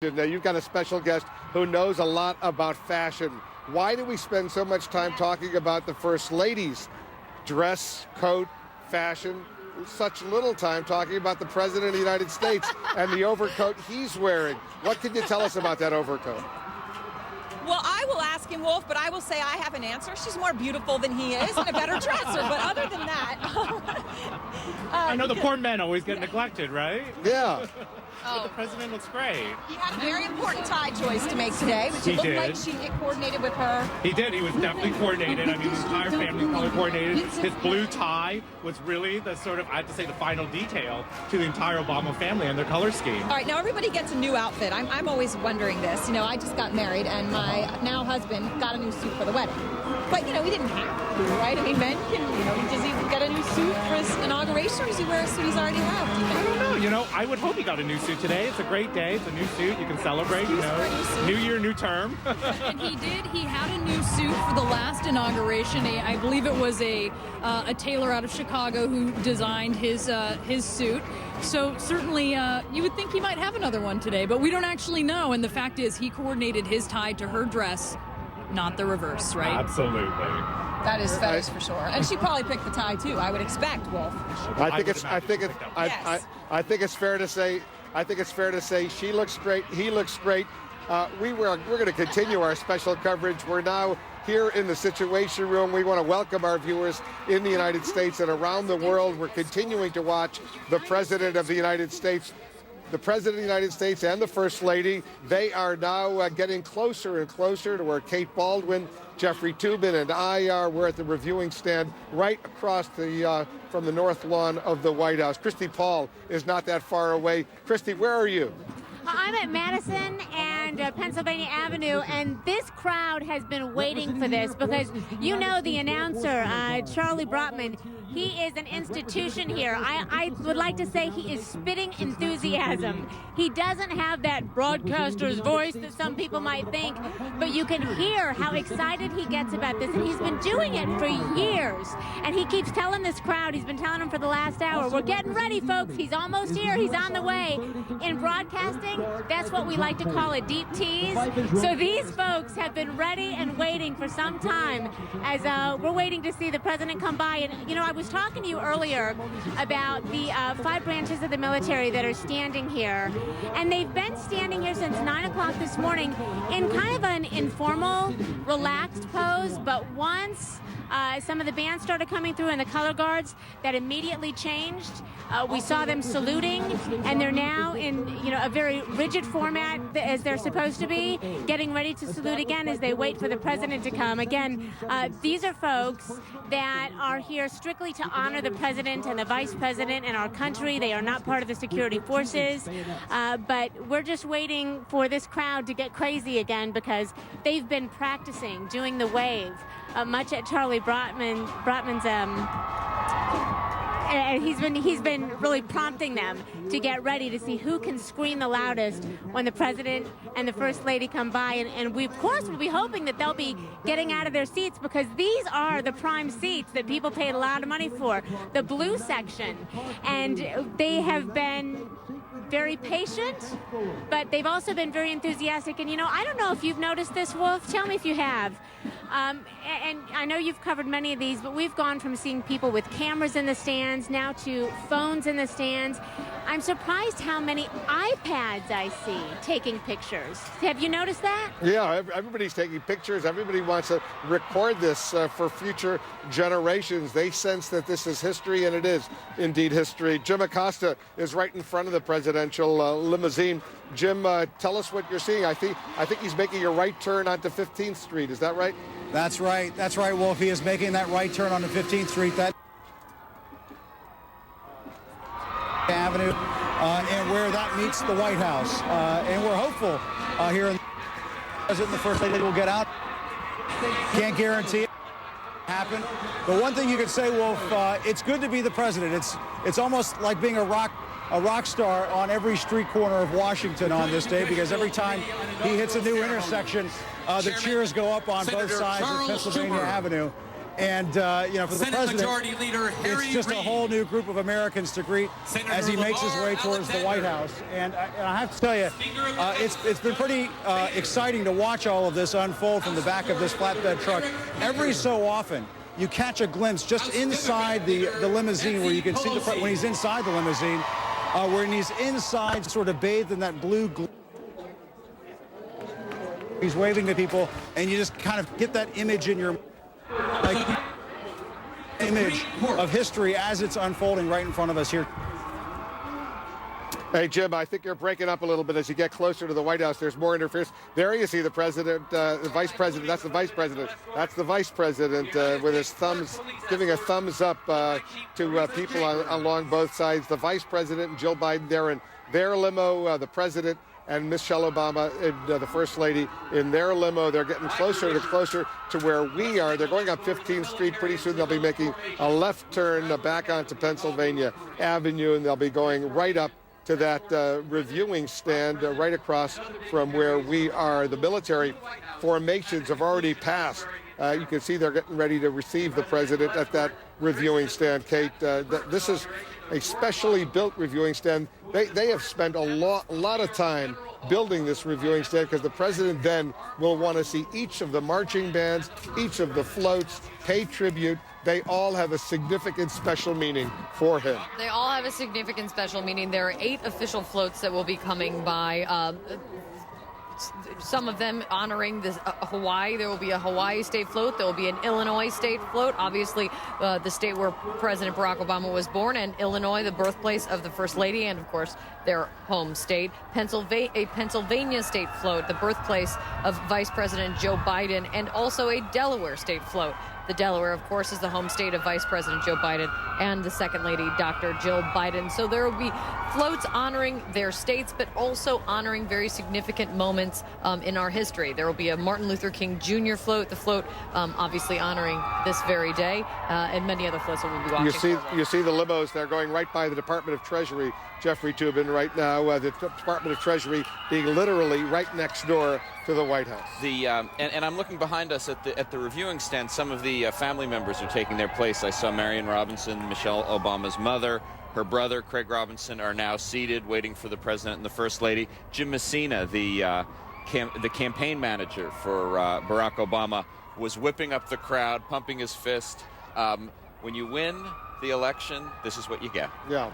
Now, you've got a special guest who knows a lot about fashion. Why do we spend so much time talking about the First Lady's dress, coat, fashion, such little time talking about the President of the United States and the overcoat he's wearing? What can you tell us about that overcoat? Well, I will ask him, Wolf, but I will say I have an answer. She's more beautiful than he is and a better dresser. But other than that... I know the poor men always get neglected, right? Yeah. But the president looks great. He had a very important tie choice to make today, which He it looked did. like it coordinated with her. He did. He was definitely coordinated. I mean, the entire family color coordinated. His blue tie was really the sort of, I have to say, the final detail to the entire Obama family and their color scheme. All right, now everybody gets a new outfit. I'm always wondering this. You know, I just got married, and my now husband got a new suit for the wedding. But, you know, he didn't have to, right? I mean, men can, you know, does he get a new suit for his inauguration, or does he wear a suit he's already have? Do you think? I don't know. You know, I would hope he got a new suit today. It's a great day. It's a new suit. You can celebrate, you know. New year, new term. And he did. He had a new suit for the last inauguration. I believe it was a tailor out of Chicago who designed his suit. So certainly you would think he might have another one today, but we don't actually know. And the fact is he coordinated his tie to her dress, not the reverse, right? Absolutely. That is for sure. And she probably picked the tie too, I would expect, Wolf. I think it's fair to say she looks great, he looks great. We're going to continue our special coverage. We're now here in the Situation Room. We want to welcome our viewers in the United States and around the world. We're continuing to watch the President of the United States. The President of the United States and the First Lady, they are now getting closer and closer to where Kate Baldwin, Jeffrey Toobin, and I are. We're at the reviewing stand right across from the north lawn of the White House. Christy Paul is not that far away. Christy, where are you? I'm at Madison and Pennsylvania Avenue, and this crowd has been waiting for this because, you know, the announcer, Charlie Brotman, he is an institution here. I would like to say he is spitting enthusiasm. He doesn't have that broadcaster's voice that some people might think, but you can hear how excited he gets about this, and he's been doing it for years. And he keeps telling this crowd, he's been telling them for the last hour, we're getting ready, folks. He's almost here. He's on the way. In broadcasting, that's what we like to call a deep tease. So these folks have been ready and waiting for some time as we're waiting to see the president come by. And, you know, I was talking to you earlier about the 5 branches of the military that are standing here. And they've been standing here since 9 o'clock this morning in kind of an informal, relaxed pose. But once some of the bands started coming through and the color guards, that immediately changed. We saw them saluting, and they're now in, you know, a very rigid format as they're supposed to be, getting ready to salute again as they wait for the president to come. Again, these are folks that are here strictly to honor the president and the vice president and our country. They are not part of the security forces, but we're just waiting for this crowd to get crazy again because they've been practicing doing the wave, much at Charlie Brotman's he's been really prompting them to get ready to see who can scream the loudest when the president and the first lady come by. And we, of course, will be hoping that they'll be getting out of their seats because these are the prime seats that people paid a lot of money for, the blue section. And they have been very patient, but they've also been very enthusiastic. And, you know, I don't know if you've noticed this, Wolf. Tell me if you have. And I know you've covered many of these, but we've gone from seeing people with cameras in the stands now to phones in the stands. I'm surprised how many iPads I see taking pictures. Have you noticed that? Yeah, everybody's taking pictures. Everybody wants to record this for future generations. They sense that this is history, and it is indeed history. Jim Acosta is right in front of the presidential limousine. Jim, tell us what you're seeing. I think he's making a right turn onto 15th Street. Is that right? That's right. That's right, Wolf. He is making that right turn onto 15th Street. That Avenue, and where that meets the White House. And we're hopeful here in the President and the First Lady will get out. Can't guarantee it happen. But one thing you could say, Wolf, it's good to be the president. It's almost like being a rock star on every street corner of Washington on this day, because every time he hits a new intersection, the cheers go up on both sides of Pennsylvania Avenue. And, you know, for the Senate president, Majority Leader Harry it's just Reid. a whole new group of Americans to greet Senator as he makes his way towards the White House. And I have to tell you, it's been pretty exciting to watch all of this unfold from the back of this flatbed truck. Every so often, you catch a glimpse just inside the limousine where you can see when he's inside the limousine, when he's inside, sort of bathed in that blue glow. He's waving to people, and you just kind of get that image in your image of history as it's unfolding right in front of us here. Hey, Jim, I think you're breaking up a little bit as you get closer to the White House. There's more interference. There you see the president, the vice president. That's the vice president. That's the vice president with his thumbs, giving a thumbs up to people along both sides. The vice president and Jill Biden, they're in their limo. The president and Michelle Obama, the First Lady, in their limo. They're getting closer and closer to where we are. They're going up 15th Street. Pretty soon they'll be making a left turn back onto Pennsylvania Avenue, and they'll be going right up to that reviewing stand right across from where we are. The military formations have already passed. You can see they're getting ready to receive the president at that reviewing stand. Kate, this is a specially built reviewing stand. They have spent a lot of time building this reviewing stand because the president then will want to see each of the marching bands, each of the floats, pay tribute. They all have a significant special meaning for him. They all have a significant special meaning. There are 8 official floats that will be coming by. Some of them honoring this, Hawaii. There will be a Hawaii state float. There will be an Illinois state float. Obviously, the state where President Barack Obama was born, and Illinois, the birthplace of the First Lady, and of course, their home state. A Pennsylvania state float, the birthplace of Vice President Joe Biden, and also a Delaware state float. The Delaware, of course, is the home state of Vice President Joe Biden and the Second Lady, Dr. Jill Biden. So there will be floats honoring their states, but also honoring very significant moments in our history. There will be a Martin Luther King Jr. float, the float obviously honoring this very day, and many other floats that we'll be watching. You see the limos. They're going right by the Department of Treasury, Jeffrey Toobin, right now. The Department of Treasury being literally right next door to the White House. And I'm looking behind us at the reviewing stand. Some of the family members are taking their place. I saw Marion Robinson, Michelle Obama's mother, her brother Craig Robinson are now seated, waiting for the president and the First Lady. Jim Messina, the campaign manager for Barack Obama, was whipping up the crowd, pumping his fist. When you win the election, this is what you get. Yeah,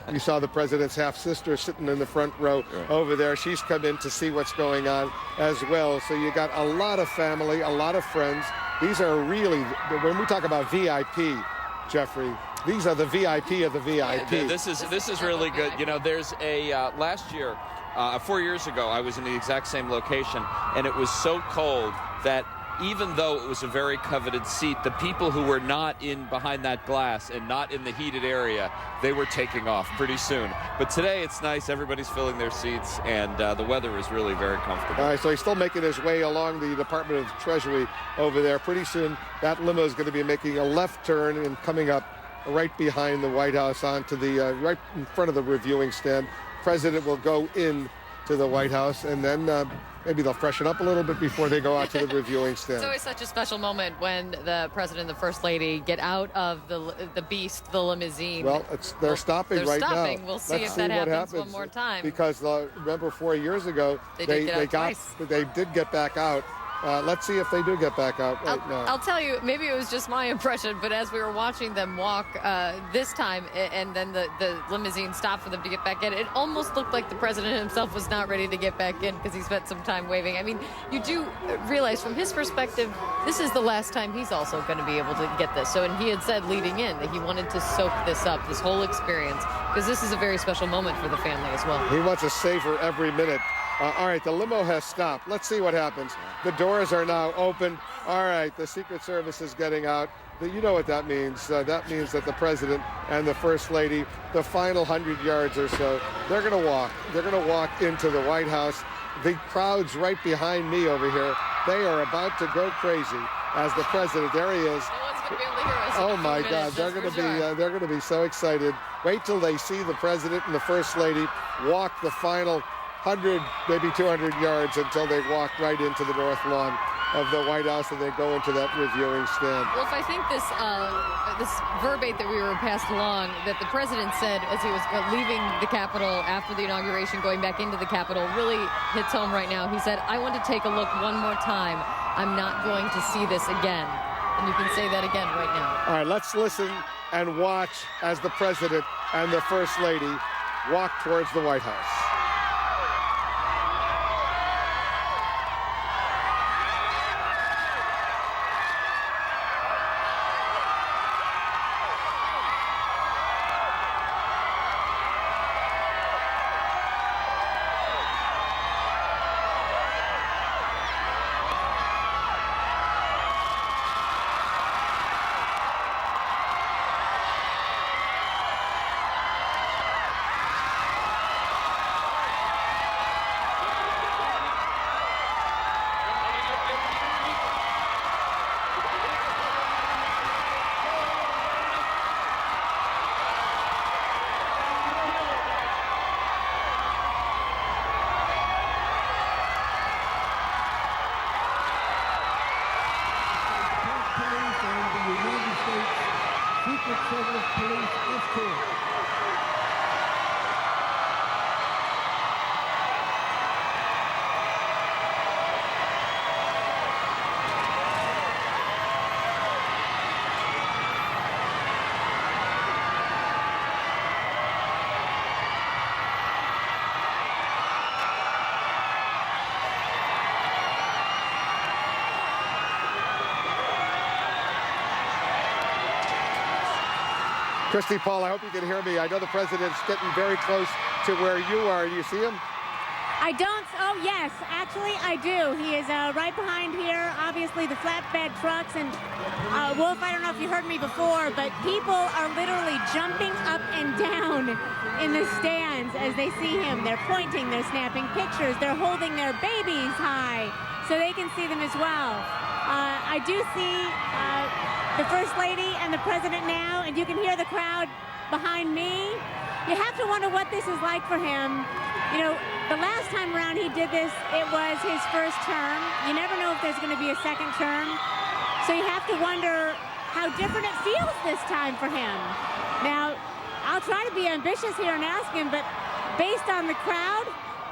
you saw the president's half-sister sitting in the front row over there. She's come in to see what's going on as well. So you got a lot of family, a lot of friends. These are really, when we talk about VIP, Jeffrey, these are the VIP of the VIP. This is really good. You know, there's a last year, 4 years ago, I was in the exact same location, and it was so cold that even though it was a very coveted seat, the people who were not in behind that glass and not in the heated area, they were taking off pretty soon. But today it's nice. Everybody's filling their seats, and the weather is really very comfortable. All right, so he's still making his way along the Department of Treasury over there. Pretty soon that limo is going to be making a left turn and coming up right behind the White House onto the right in front of the reviewing stand. President will go in to the White House, and then maybe they'll freshen up a little bit before they go out to the reviewing stand. It's always such a special moment when the president and the First Lady get out of the beast, the limousine. Well, they're stopping right now. We'll see if that happens one more time. Because remember 4 years ago, they did get back out. Let's see if they do get back out right now. I'll tell you, maybe it was just my impression, but as we were watching them walk this time, and then the limousine stopped for them to get back in, it almost looked like the president himself was not ready to get back in because he spent some time waving. I mean, you do realize from his perspective, this is the last time he's also going to be able to get this. So, and he had said leading in that he wanted to soak this up, this whole experience, because this is a very special moment for the family as well. He wants to savor every minute. All right, the limo has stopped. Let's see what happens. The doors are now open. All right, the Secret Service is getting out. You know what that means. That means that the president and the First Lady, the final 100 yards or so, they're going to walk. They're going to walk into the White House. The crowd's right behind me over here. They are about to go crazy as the president, there he is. No one's going to be able to hear us. Oh my God, they're going to be so excited. Wait till they see the president and the First Lady walk the final 100, maybe 200 yards until they walk right into the North Lawn of the White House and then go into that reviewing stand. Well, if I think this verbate that we were passed along that the president said as he was leaving the Capitol after the inauguration, going back into the Capitol, really hits home right now. He said, "I want to take a look one more time. I'm not going to see this again." And you can say that again right now. All right, let's listen and watch as the president and the First Lady walk towards the White House. Christy, Paul, I hope you can hear me. I know the president's getting very close to where you are. Do you see him? I don't. Oh, yes. Actually, I do. He is right behind here. Obviously, the flatbed trucks. And, Wolf, I don't know if you heard me before, but people are literally jumping up and down in the stands as they see him. They're pointing. They're snapping pictures. They're holding their babies high so they can see them as well. I do see the First Lady and the President now, and you can hear the crowd behind me. You have to wonder what this is like for him. You know, the last time around he did this, it was his first term. You never know if there's going to be a second term. So you have to wonder how different it feels this time for him. Now, I'll try to be ambitious here and ask him, but based on the crowd,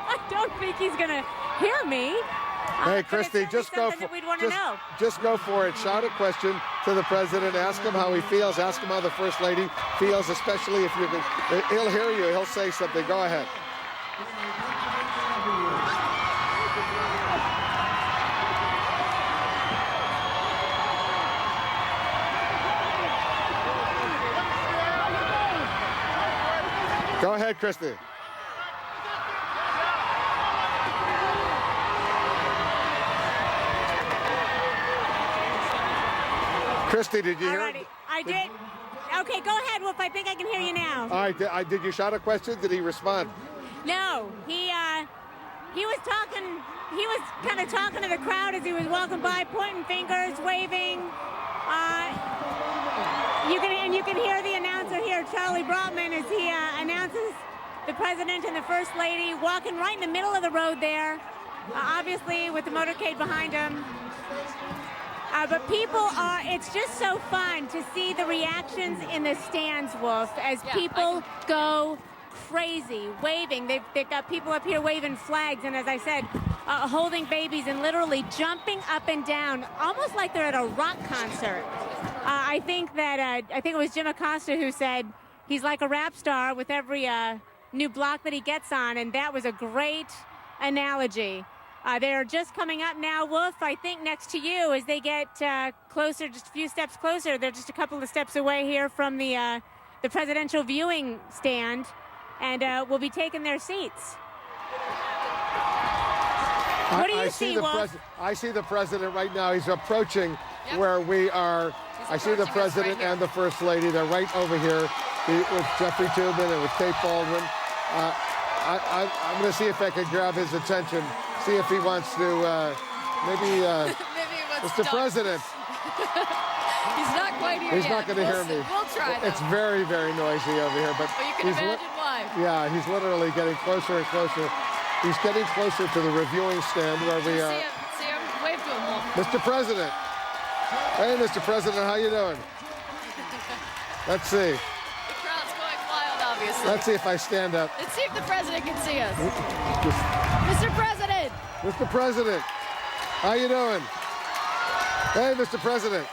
I don't think he's going to hear me. Hey, Christy, just go for it. Shout a question to the president. Ask him how he feels. Ask him how the First Lady feels, especially if you can. He'll hear you. He'll say something. Go ahead. Go ahead, Christy. Christy, did you hear? Alrighty, I did. Okay, go ahead, Wolf. I think I can hear you now. All right, did you shout a question? Did he respond? No, he was talking. He was kind of talking to the crowd as he was walking by, pointing fingers, waving. You can hear the announcer here, Charlie Brotman, as he announces the president and the First Lady walking right in the middle of the road there, obviously with the motorcade behind him. But people are, it's just so fun to see the reactions in the stands, Wolf, as people go crazy, waving. They've got people up here waving flags, and as I said, holding babies and literally jumping up and down, almost like they're at a rock concert. I think it was Jim Acosta who said he's like a rap star with every new block that he gets on, and that was a great analogy. They're just coming up now, Wolf, I think next to you as they get closer, just a few steps closer. They're just a couple of steps away here from the presidential viewing stand, and will be taking their seats. What do you see, Wolf? I see the president right now. He's approaching where we are. I see the president and the First Lady. They're right over here with Jeffrey Toobin and with Kate Baldwin. I'm going to see if I can grab his attention. See if he wants to, maybe Mr. President. He's not quite here He's not going to hear me. We'll try, though. It's very, very noisy over here. But you can imagine why. Yeah, he's literally getting closer and closer. He's getting closer to the reviewing stand where we are. See him. Wave to him, Wolf. Mr. President. Hey, Mr. President, how you doing? Let's see. The crowd's going wild, obviously. Let's see if I stand up. Let's see if the president can see us. Mr. President. Mr. President, how you doing? Hey, Mr. President.